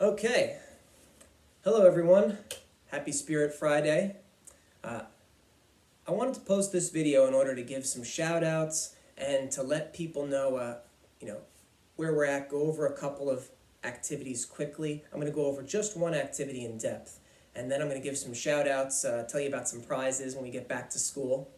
Okay, hello everyone. Happy Spirit Friday. I wanted to post this video in order to give some shout outs and to let people know, where we're at, go over a couple of activities quickly. I'm going to go over just one activity in depth, and then I'm going to give some shout outs, tell you about some prizes when we get back to school,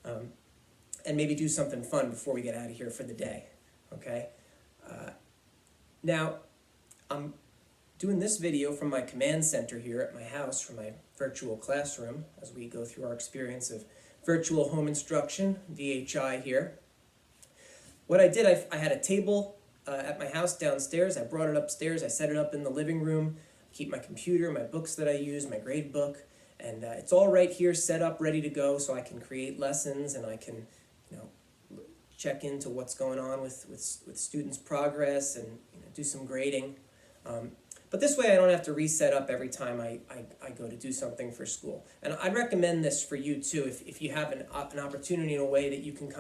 and maybe do something fun before we get out of here for the day, okay? Now, I'm doing this video from my command center here at my house, from my virtual classroom, as we go through our experience of virtual home instruction, VHI here. What I did, I had a table at my house downstairs. I brought it upstairs. I set it up in the living room, keep my computer, my books that I use, my grade book, and it's all right here set up, ready to go, so I can create lessons and I can, check into what's going on with students' progress and do some grading. But this way I don't have to reset up every time I go to do something for school. And I'd recommend this for you too, if you have an opportunity in a way that you can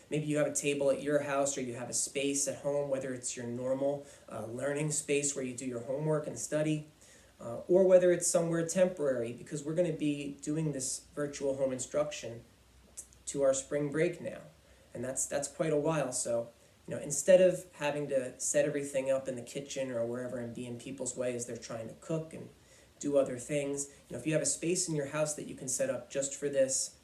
maybe you have a table at your house or you have a space at home, whether it's your normal learning space where you do your homework and study, or whether it's somewhere temporary, because we're going to be doing this virtual home instruction to our spring break now. And that's quite a while, so instead of having to set everything up in the kitchen or wherever and be in people's way as they're trying to cook and do other things, if you have a space in your house that you can set up just for this,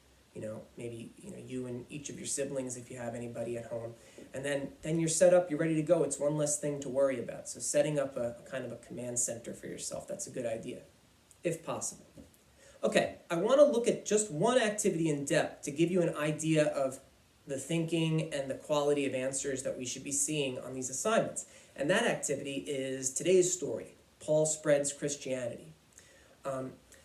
maybe you and each of your siblings if you have anybody at home, and then you're set up, you're ready to go. It's one less thing to worry about. So setting up a kind of a command center for yourself, that's a good idea, if possible. Okay, I want to look at just one activity in depth to give you an idea of the thinking and the quality of answers that we should be seeing on these assignments. And that activity is today's story, Paul Spreads Christianity.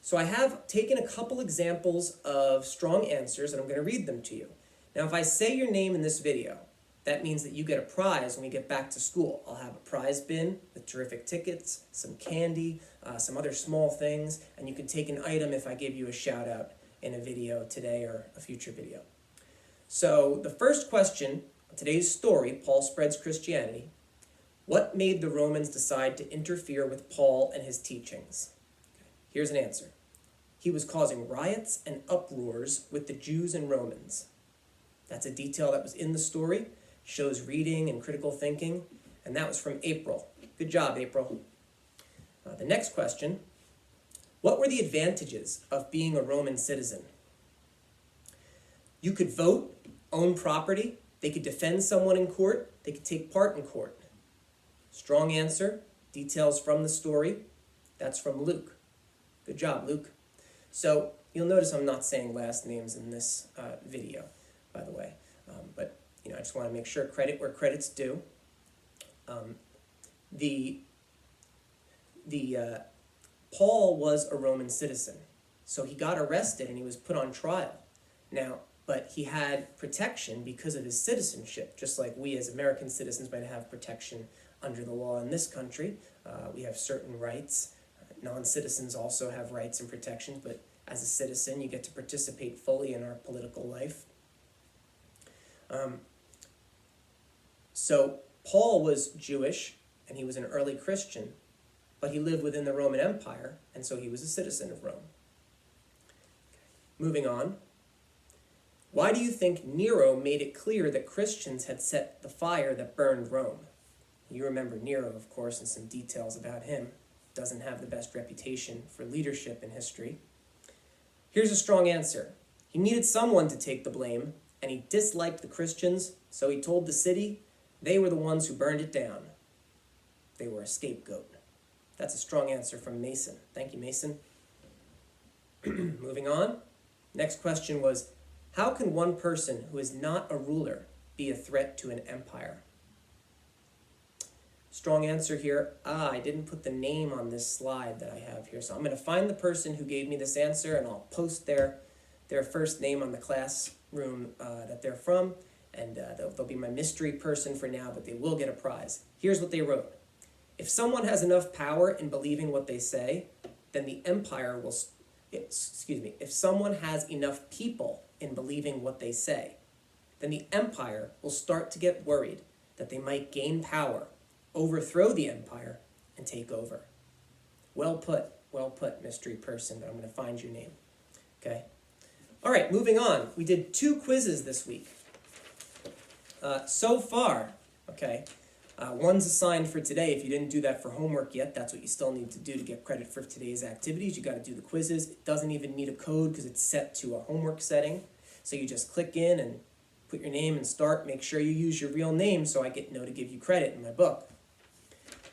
So I have taken a couple examples of strong answers and I'm going to read them to you. Now if I say your name in this video, that means that you get a prize when we get back to school. I'll have a prize bin with terrific tickets, some candy, some other small things, and you can take an item if I give you a shout out in a video today or a future video. So the first question, today's story, Paul Spreads Christianity. What made the Romans decide to interfere with Paul and his teachings? Here's an answer. He was causing riots and uproars with the Jews and Romans. That's a detail that was in the story, shows reading and critical thinking, and that was from April. Good job, April. The next question, what were the advantages of being a Roman citizen? You could vote, own property, they could defend someone in court, they could take part in court. Strong answer, details from the story. That's from Luke. Good job, Luke. So you'll notice I'm not saying last names in this video, by the way. But I just want to make sure credit where credit's due. Paul was a Roman citizen, so he got arrested and he was put on trial. Now, but he had protection because of his citizenship, just like we as American citizens might have protection under the law in this country. We have certain rights. Non-citizens also have rights and protections, but as a citizen, you get to participate fully in our political life. So Paul was Jewish, and he was an early Christian, but he lived within the Roman Empire, and so he was a citizen of Rome. Moving on. Why do you think Nero made it clear that Christians had set the fire that burned Rome? You remember Nero, of course, and some details about him. Doesn't have the best reputation for leadership in history. Here's a strong answer. He needed someone to take the blame, and he disliked the Christians, so he told the city they were the ones who burned it down. They were a scapegoat. That's a strong answer from Mason. Thank you, Mason. Moving on. Next question was, how can one person who is not a ruler be a threat to an empire? Strong answer here. I didn't put the name on this slide that I have here, so I'm going to find the person who gave me this answer and I'll post their first name on the classroom that they're from, and they'll be my mystery person for now, but they will get a prize. Here's what they wrote. If someone has enough power in believing what they say, then the empire will... if someone has enough people in believing what they say, then the empire will start to get worried that they might gain power, overthrow the empire, and take over. Well put, mystery person, but I'm going to find your name. Okay? All right, moving on. We did 2 quizzes this week. So far, okay, one's assigned for today. If you didn't do that for homework yet, that's what you still need to do to get credit for today's activities. You got to do the quizzes. It doesn't even need a code because it's set to a homework setting. So you just click in and put your name and start. Make sure you use your real name so I know to give you credit in my book.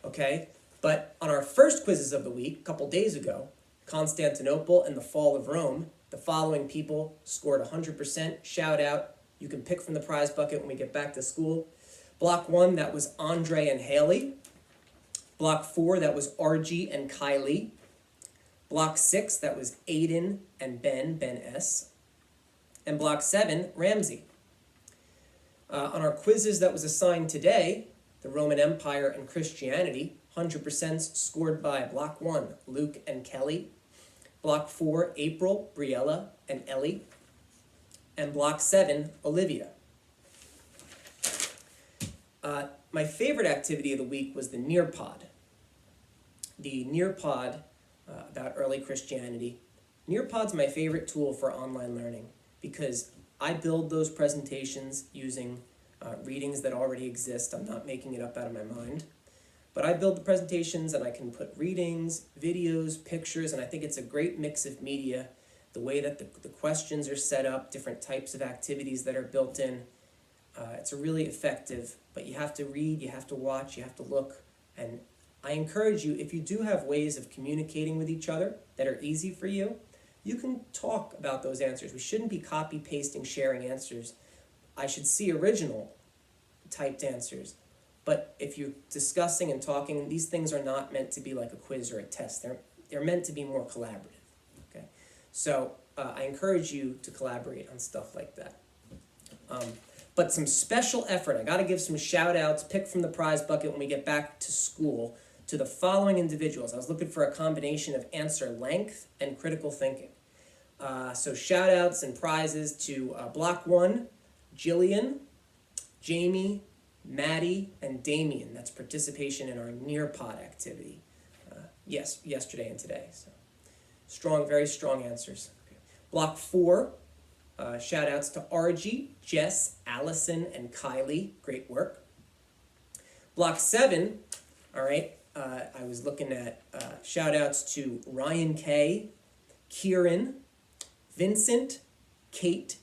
Okay? But on our first quizzes of the week, a couple days ago, Constantinople and the fall of Rome, the following people scored 100%. Shout out. You can pick from the prize bucket when we get back to school. Block 1, that was Andre and Haley. Block 4, that was RG and Kylie. Block 6, that was Aiden and Ben S. And Block 7, Ramsey. On our quizzes that was assigned today, the Roman Empire and Christianity, 100% scored by Block 1, Luke and Kelly. Block 4, April, Briella, and Ellie. And Block 7, Olivia. My favorite activity of the week was the Nearpod. The Nearpod about early Christianity. Nearpod's my favorite tool for online learning because I build those presentations using readings that already exist. I'm not making it up out of my mind. But I build the presentations and I can put readings, videos, pictures, and I think it's a great mix of media. The way that the questions are set up, different types of activities that are built in. It's really effective, but you have to read, you have to watch, you have to look. And I encourage you, if you do have ways of communicating with each other that are easy for you, you can talk about those answers. We shouldn't be copy, pasting, sharing answers. I should see original typed answers. But if you're discussing and talking, these things are not meant to be like a quiz or a test. They're meant to be more collaborative. Okay, so I encourage you to collaborate on stuff like that. But some special effort. I got to give some shout outs, pick from the prize bucket when we get back to school, to the following individuals. I was looking for a combination of answer length and critical thinking. So shout outs and prizes to Block 1, Jillian, Jamie, Maddie, and Damien. That's participation in our Nearpod activity. Yesterday and today. So strong, very strong answers. Okay. Block 4, shout outs to RG, Jess, Allison, and Kylie. Great work. Block 7, all right, I was looking at shout outs to Ryan K, Kieran, Vincent, Kate,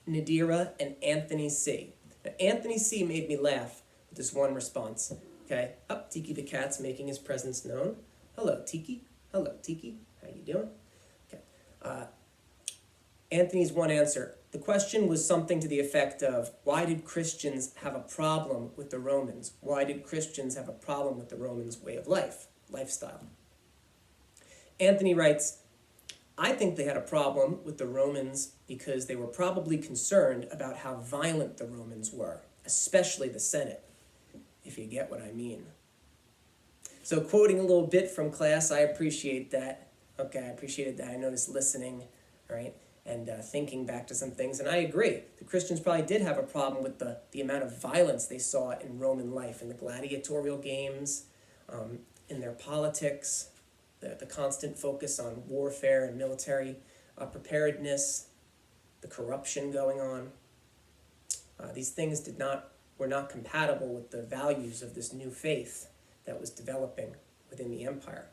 Nadira, and Anthony C. Now, Anthony C made me laugh with this one response. Okay, up, Tiki the cat's making his presence known. Hello, Tiki. Hello, Tiki. How you doing? Okay. Anthony's one answer. The question was something to the effect of, why did Christians have a problem with the Romans? Why did Christians have a problem with the Romans' way of life, lifestyle? Anthony writes, I think they had a problem with the Romans because they were probably concerned about how violent the Romans were, especially the Senate, if you get what I mean. So quoting a little bit from class, I appreciate that. Okay, I appreciated that. I noticed listening, right, and thinking back to some things. And I agree. The Christians probably did have a problem with the amount of violence they saw in Roman life, in the gladiatorial games, in their politics, the constant focus on warfare and military preparedness, the corruption going on. These things were not compatible with the values of this new faith that was developing within the empire.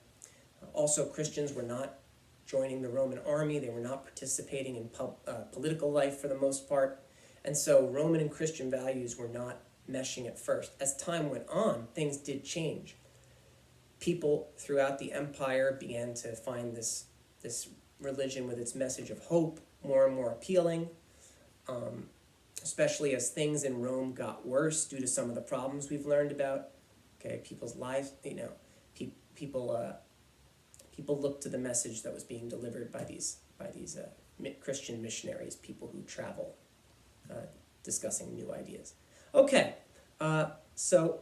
Also, Christians were not joining the Roman army. They were not participating in political life for the most part. And so Roman and Christian values were not meshing at first. As time went on, things did change. People throughout the empire began to find this religion with its message of hope more and more appealing, especially as things in Rome got worse due to some of the problems we've learned about. Okay, people's lives, people looked to the message that was being delivered by these Christian missionaries, people who travel, discussing new ideas. Okay, so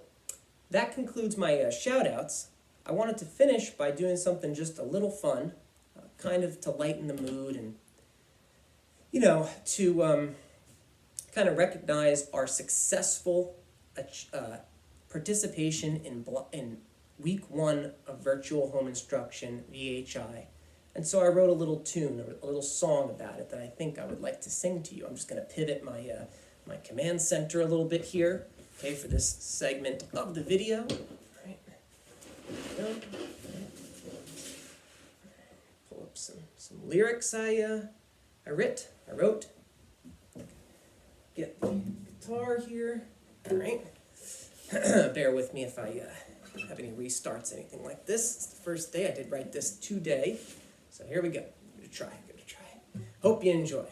that concludes my shout-outs. I wanted to finish by doing something just a little fun, kind of to lighten the mood and, to kind of recognize our successful participation in week 1 of virtual home instruction, VHI. And so I wrote a little tune, a little song about it that I think I would like to sing to you. I'm just going to pivot my command center a little bit here, okay, for this segment of the video. Right. There we go. Pull up some lyrics I wrote. Get the guitar here. All right. Bear with me if I have any restarts, anything like this. It's the first day. I did write this today. So here we go. Give it a try. Hope you enjoy.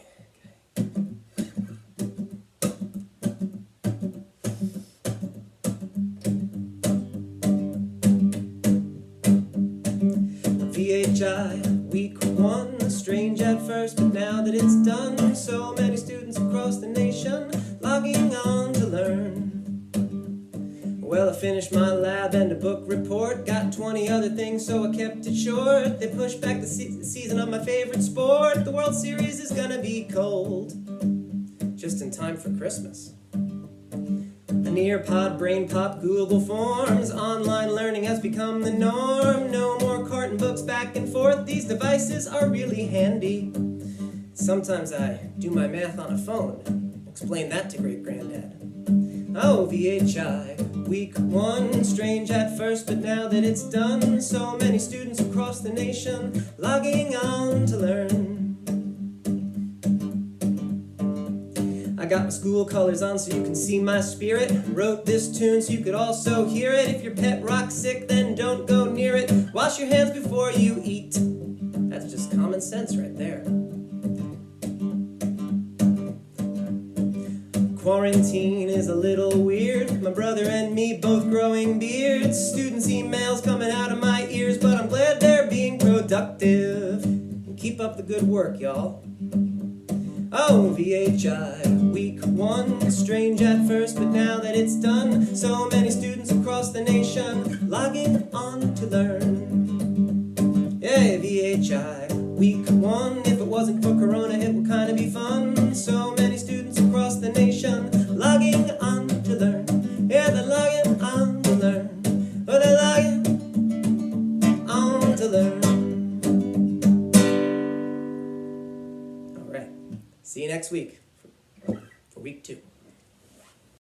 VHI, week 1, strange at first, but now that it's done, so many students across the nation logging on to learn. Well, I finished my lab and a book report, got 20 other things, so I kept it short. They pushed back the season of my favorite sport. The World Series is gonna be cold, just in time for Christmas. A Nearpod, brain pop, Google Forms, online learning has become the norm. No more carton books back and forth, these devices are really handy. Sometimes I do my math on a phone, explain that to great-granddad. Oh, VHI, week 1, strange at first, but now that it's done, so many students across the nation logging on to learn. I got my school colors on so you can see my spirit. Wrote this tune so you could also hear it. If your pet rock's sick, then don't go near it. Wash your hands before you eat. That's just common sense right there. Quarantine is a little weird. My brother and me both growing beards. Students' emails coming out of my ears, but I'm glad they're being productive. And keep up the good work, y'all. Oh, VHI, week 1, strange at first, but now that it's done, so many students across the nation logging on to learn. Yeah, VHI, week 1, if it wasn't for Corona, it would kind of be fun. So many students across the nation logging on to learn. Yeah, they're logging on to learn. Oh, they're logging on to learn. All right, see you next week for week 2.